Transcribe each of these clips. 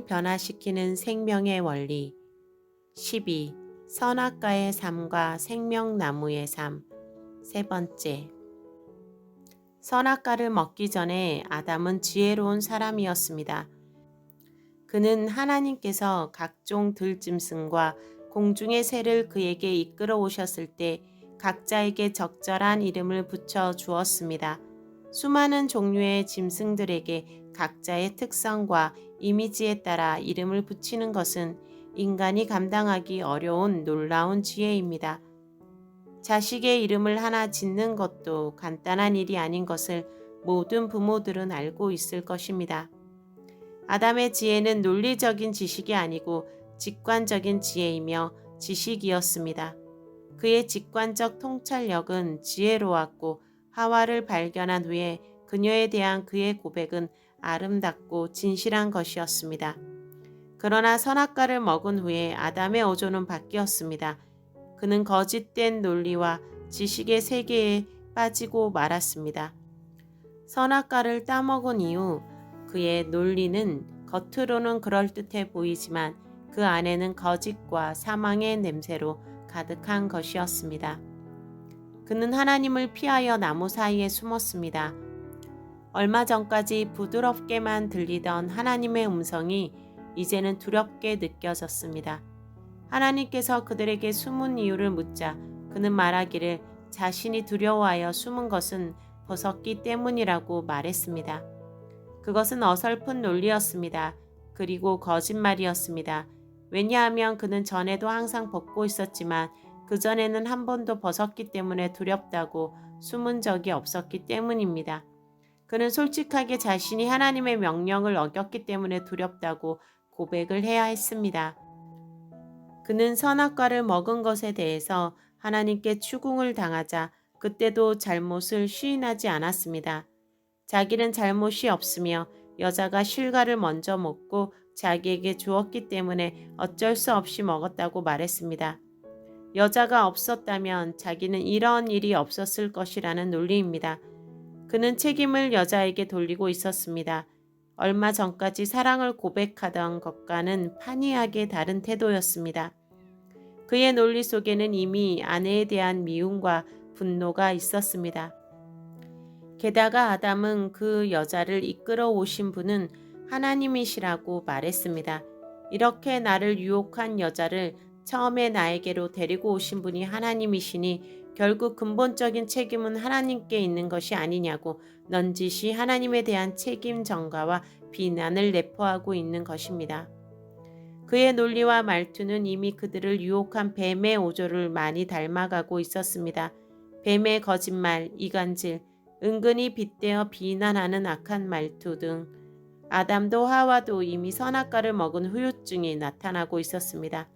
세상을 변화시키는 생명의 원리. 12. 선악과의 삶과 생명나무의 삶. 세 번째. 선악과를 먹기 전에 아담은 지혜로운 사람이었습니다. 그는 하나님께서 각종 들짐승과 공중의 새를 그에게 이끌어 오셨을 때 각자에게 적절한 이름을 붙여 주었습니다. 수많은 종류의 짐승들에게 각자의 특성과 이미지에 따라 이름을 붙이는 것은 인간이 감당하기 어려운 놀라운 지혜입니다. 자식의 이름을 하나 짓는 것도 간단한 일이 아닌 것을 모든 부모들은 알고 있을 것입니다. 아담의 지혜는 논리적인 지식이 아니고 직관적인 지혜이며 지식이었습니다. 그의 직관적 통찰력은 지혜로웠고 하와를 발견한 후에 그녀에 대한 그의 고백은 아름답고 진실한 것이었습니다. 그러나 선악과를 먹은 후에 아담의 어조는 바뀌었습니다. 그는 거짓된 논리와 지식의 세계에 빠지고 말았습니다. 선악과를 따먹은 이후 그의 논리는 겉으로는 그럴듯해 보이지만 그 안에는 거짓과 사망의 냄새로 가득한 것이었습니다. 그는 하나님을 피하여 나무 사이에 숨었습니다. 얼마 전까지 부드럽게만 들리던 하나님의 음성이 이제는 두렵게 느껴졌습니다. 하나님께서 그들에게 숨은 이유를 묻자 그는 말하기를 자신이 두려워하여 숨은 것은 벗었기 때문이라고 말했습니다. 그것은 어설픈 논리였습니다. 그리고 거짓말이었습니다. 왜냐하면 그는 전에도 항상 벗고 있었지만 그전에는 한 번도 벗었기 때문에 두렵다고 숨은 적이 없었기 때문입니다. 그는 솔직하게 자신이 하나님의 명령을 어겼기 때문에 두렵다고 고백을 해야 했습니다. 그는 선악과를 먹은 것에 대해서 하나님께 추궁을 당하자 그때도 잘못을 시인하지 않았습니다. 자기는 잘못이 없으며 여자가 실과를 먼저 먹고 자기에게 주었기 때문에 어쩔 수 없이 먹었다고 말했습니다. 여자가 없었다면 자기는 이런 일이 없었을 것이라는 논리입니다. 그는 책임을 여자에게 돌리고 있었습니다. 얼마 전까지 사랑을 고백하던 것과는 판이하게 다른 태도였습니다. 그의 논리 속에는 이미 아내에 대한 미움과 분노가 있었습니다. 게다가 아담은 그 여자를 이끌어 오신 분은 하나님이시라고 말했습니다. 이렇게 나를 유혹한 여자를 처음에 나에게로 데리고 오신 분이 하나님이시니 결국 근본적인 책임은 하나님께 있는 것이 아니냐고 넌지시 하나님에 대한 책임 전가와 비난을 내포하고 있는 것입니다. 그의 논리와 말투는 이미 그들을 유혹한 뱀의 오조를 많이 닮아가고 있었습니다. 뱀의 거짓말, 이간질, 은근히 빗대어 비난하는 악한 말투 등 아담도 하와도 이미 선악과를 먹은 후유증이 나타나고 있었습니다.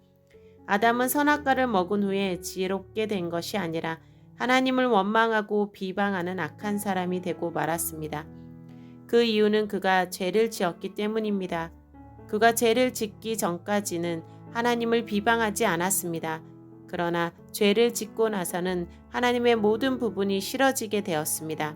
아담은 선악과를 먹은 후에 지혜롭게 된 것이 아니라 하나님을 원망하고 비방하는 악한 사람이 되고 말았습니다. 그 이유는 그가 죄를 지었기 때문입니다. 그가 죄를 짓기 전까지는 하나님을 비방하지 않았습니다. 그러나 죄를 짓고 나서는 하나님의 모든 부분이 싫어지게 되었습니다.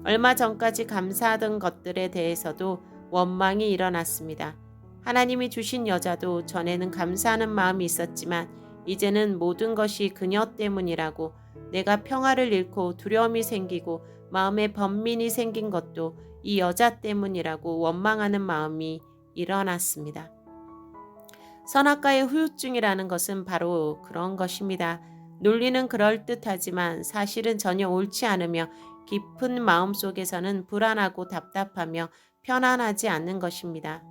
얼마 전까지 감사하던 것들에 대해서도 원망이 일어났습니다. 하나님이 주신 여자도 전에는 감사하는 마음이 있었지만 이제는 모든 것이 그녀 때문이라고 내가 평화를 잃고 두려움이 생기고 마음에 번민이 생긴 것도 이 여자 때문이라고 원망하는 마음이 일어났습니다. 선악과의 후유증이라는 것은 바로 그런 것입니다. 논리는 그럴듯하지만 사실은 전혀 옳지 않으며 깊은 마음속에서는 불안하고 답답하며 편안하지 않는 것입니다.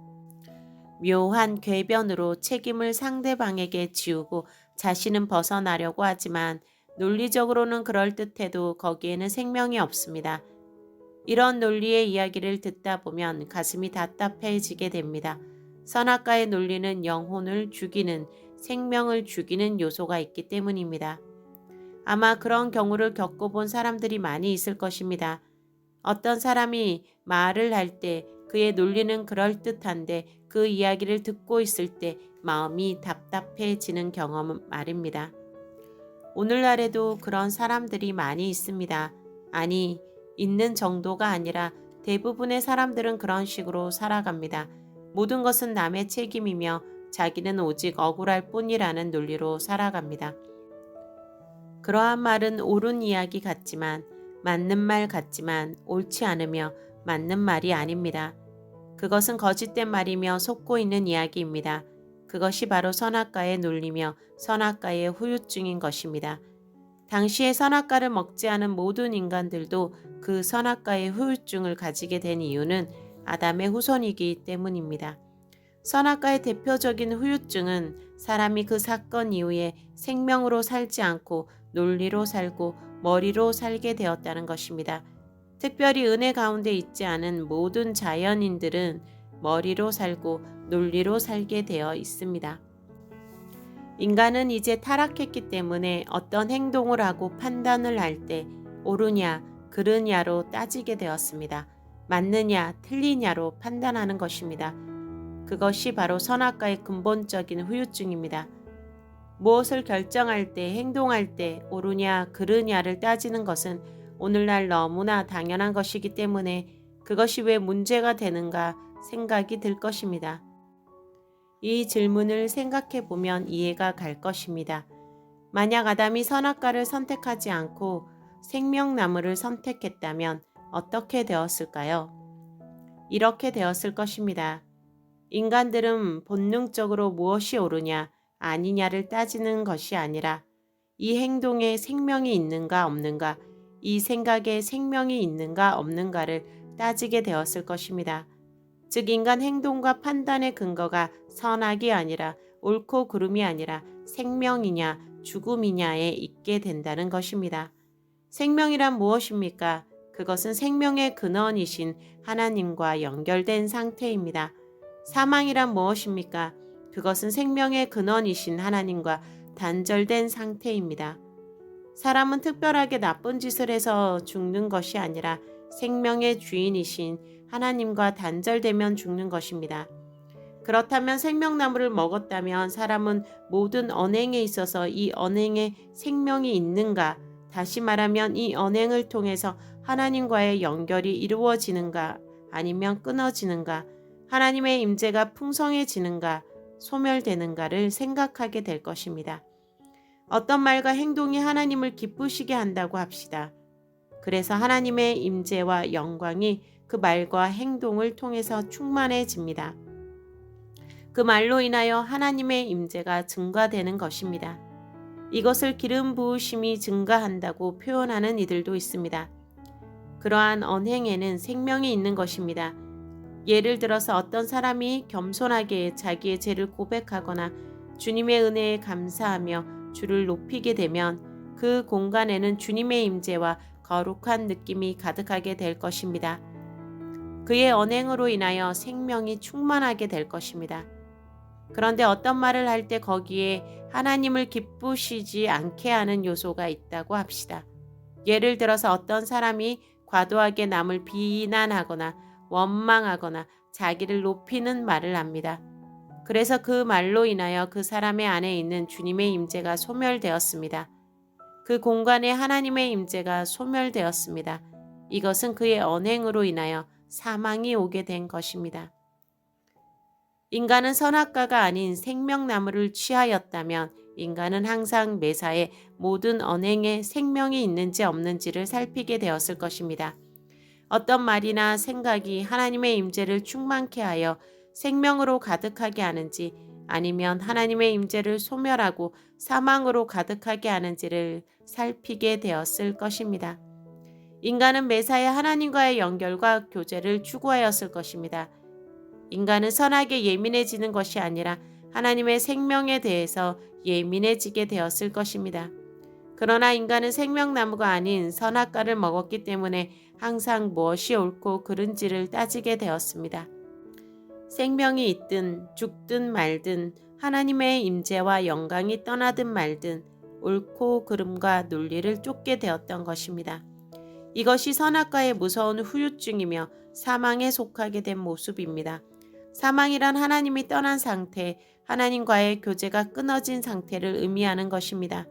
묘한 궤변으로 책임을 상대방에게 지우고 자신은 벗어나려고 하지만 논리적으로는 그럴듯해도 거기에는 생명이 없습니다. 이런 논리의 이야기를 듣다 보면 가슴이 답답해지게 됩니다. 선악과의 논리는 영혼을 죽이는, 생명을 죽이는 요소가 있기 때문입니다. 아마 그런 경우를 겪어본 사람들이 많이 있을 것입니다. 어떤 사람이 말을 할 때 그의 논리는 그럴듯한데 그 이야기를 듣고 있을 때 마음이 답답해지는 경험은 말입니다. 오늘날에도 그런 사람들이 많이 있습니다. 아니, 있는 정도가 아니라 대부분의 사람들은 그런 식으로 살아갑니다. 모든 것은 남의 책임이며 자기는 오직 억울할 뿐이라는 논리로 살아갑니다. 그러한 말은 옳은 이야기 같지만, 맞는 말 같지만 옳지 않으며 맞는 말이 아닙니다. 그것은 거짓된 말이며 속고 있는 이야기입니다. 그것이 바로 선악과의 논리며 선악과의 후유증인 것입니다. 당시에 선악과를 먹지 않은 모든 인간들도 그 선악과의 후유증을 가지게 된 이유는 아담의 후손이기 때문입니다. 선악과의 대표적인 후유증은 사람이 그 사건 이후에 생명으로 살지 않고 논리로 살고 머리로 살게 되었다는 것입니다. 특별히 은혜 가운데 있지 않은 모든 자연인들은 머리로 살고 논리로 살게 되어 있습니다. 인간은 이제 타락했기 때문에 어떤 행동을 하고 판단을 할 때 옳으냐, 그르냐로 따지게 되었습니다. 맞느냐, 틀리냐로 판단하는 것입니다. 그것이 바로 선악과의 근본적인 후유증입니다. 무엇을 결정할 때, 행동할 때 옳으냐, 그르냐를 따지는 것은 오늘날 너무나 당연한 것이기 때문에 그것이 왜 문제가 되는가 생각이 들 것입니다. 이 질문을 생각해 보면 이해가 갈 것입니다. 만약 아담이 선악과를 선택하지 않고 생명나무를 선택했다면 어떻게 되었을까요? 이렇게 되었을 것입니다. 인간들은 본능적으로 무엇이 옳으냐, 아니냐를 따지는 것이 아니라 이 행동에 생명이 있는가 없는가, 이 생각에 생명이 있는가 없는가를 따지게 되었을 것입니다. 즉 인간 행동과 판단의 근거가 선악이 아니라 옳고 그름이 아니라 생명이냐 죽음이냐에 있게 된다는 것입니다. 생명이란 무엇입니까? 그것은 생명의 근원이신 하나님과 연결된 상태입니다. 사망이란 무엇입니까? 그것은 생명의 근원이신 하나님과 단절된 상태입니다. 사람은 특별하게 나쁜 짓을 해서 죽는 것이 아니라 생명의 주인이신 하나님과 단절되면 죽는 것입니다. 그렇다면 생명나무를 먹었다면 사람은 모든 언행에 있어서 이 언행에 생명이 있는가? 다시 말하면 이 언행을 통해서 하나님과의 연결이 이루어지는가? 아니면 끊어지는가? 하나님의 임재가 풍성해지는가? 소멸되는가를 생각하게 될 것입니다. 어떤 말과 행동이 하나님을 기쁘시게 한다고 합시다. 그래서 하나님의 임재와 영광이 그 말과 행동을 통해서 충만해집니다. 그 말로 인하여 하나님의 임재가 증가되는 것입니다. 이것을 기름 부으심이 증가한다고 표현하는 이들도 있습니다. 그러한 언행에는 생명이 있는 것입니다. 예를 들어서 어떤 사람이 겸손하게 자기의 죄를 고백하거나 주님의 은혜에 감사하며 주를 높이게 되면 그 공간에는 주님의 임재와 거룩한 느낌이 가득하게 될 것입니다. 그의 언행으로 인하여 생명이 충만하게 될 것입니다. 그런데 어떤 말을 할 때 거기에 하나님을 기쁘시지 않게 하는 요소가 있다고 합시다. 예를 들어서 어떤 사람이 과도하게 남을 비난하거나 원망하거나 자기를 높이는 말을 합니다. 그래서 그 말로 인하여 그 사람의 안에 있는 주님의 임재가 소멸되었습니다. 그 공간에 하나님의 임재가 소멸되었습니다. 이것은 그의 언행으로 인하여 사망이 오게 된 것입니다. 인간은 선악과가 아닌 생명나무를 취하였다면 인간은 항상 매사에 모든 언행에 생명이 있는지 없는지를 살피게 되었을 것입니다. 어떤 말이나 생각이 하나님의 임재를 충만케 하여 생명으로 가득하게 하는지 아니면 하나님의 임재를 소멸하고 사망으로 가득하게 하는지를 살피게 되었을 것입니다. 인간은 매사에 하나님과의 연결과 교제를 추구하였을 것입니다. 인간은 선악에 예민해지는 것이 아니라 하나님의 생명에 대해서 예민해지게 되었을 것입니다. 그러나 인간은 생명나무가 아닌 선악과를 먹었기 때문에 항상 무엇이 옳고 그른지를 따지게 되었습니다. 생명이 있든 죽든 말든 하나님의 임재와 영광이 떠나든 말든 옳고 그름과 논리를 쫓게 되었던 것입니다. 이것이 선악과의 무서운 후유증이며 사망에 속하게 된 모습입니다. 사망이란 하나님이 떠난 상태, 하나님과의 교제가 끊어진 상태를 의미하는 것입니다.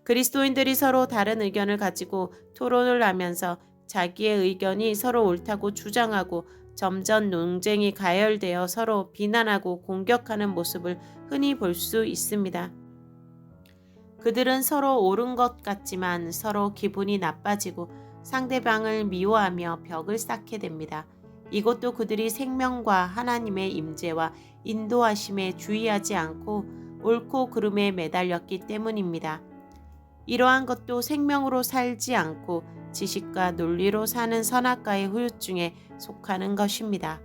그리스도인들이 서로 다른 의견을 가지고 토론을 하면서 자기의 의견이 서로 옳다고 주장하고 점점 논쟁이 가열되어 서로 비난하고 공격하는 모습을 흔히 볼 수 있습니다. 그들은 서로 옳은 것 같지만 서로 기분이 나빠지고 상대방을 미워하며 벽을 쌓게 됩니다. 이것도 그들이 생명과 하나님의 임재와 인도하심에 주의하지 않고 옳고 그름에 매달렸기 때문입니다. 이러한 것도 생명으로 살지 않고 지식과 논리로 사는 선악과의 후유증에 속하는 것입니다.